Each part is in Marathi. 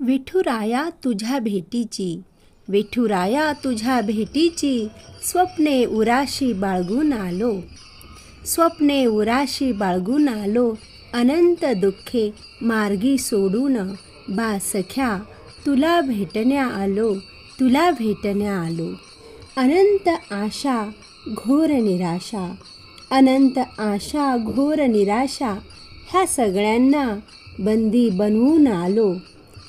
विठुराया तुझ्या भेटीची, विठुराया तुझ्या भेटीची स्वप्ने उराशी बाळगून आलो, स्वप्ने उराशी बाळगून आलो. अनंत दुःखे मार्गी सोडून बा सख्या तुला भेटण्या आलो, तुला भेटण्या आलो. अनंत आशा घोर निराशा, अनंत आशा घोर निराशा ह्या सगळ्यांना बंदी बनवून आलो,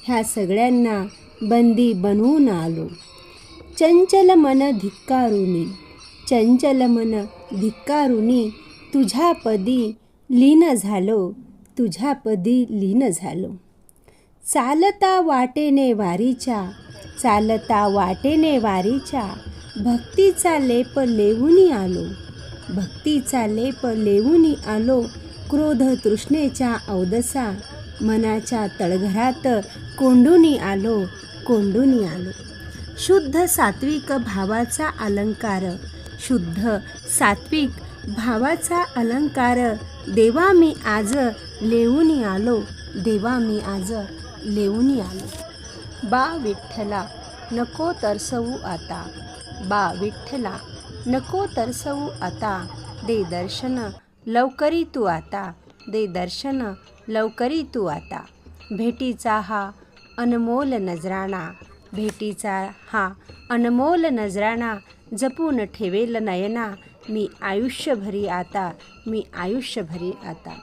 ह्या सगळ्यांना बंदी बनवून आलो. चंचल मन धिक्कारुनी, चंचल मन धिक्कारुनी तुझ्यापदी लीन झालो, तुझ्यापदी लीन झालो. चालता वाटेने वारीच्या, चालता वाटेने वारीच्या भक्तीचा लेप लेवूनी आलो, भक्तीचा लेप लेवूनी आलो. क्रोध तृष्णेच्या अवदसा मनाच्या तळघरात कोंडूनी आलो, कोंडूनी आलो. शुद्ध सात्विक भावाचा अलंकार, शुद्ध सात्विक भावाचा अलंकार देवा मी आज लेवूनी आलो, देवा मी आज लेवूनी आलो. बा विठ्ठला नको तरसवू आता, बा विठ्ठला नको तरसवू आता. दे दर्शन लवकरी तू आता, दे दर्शन लवकरी तू आता. भेटीचा हा अनमोल नजराणा, भेटीचा हा अनमोल नजराणा जपून ठेवेल नयना. मी आयुष्यभरी आता, मी आयुष्यभरी आता.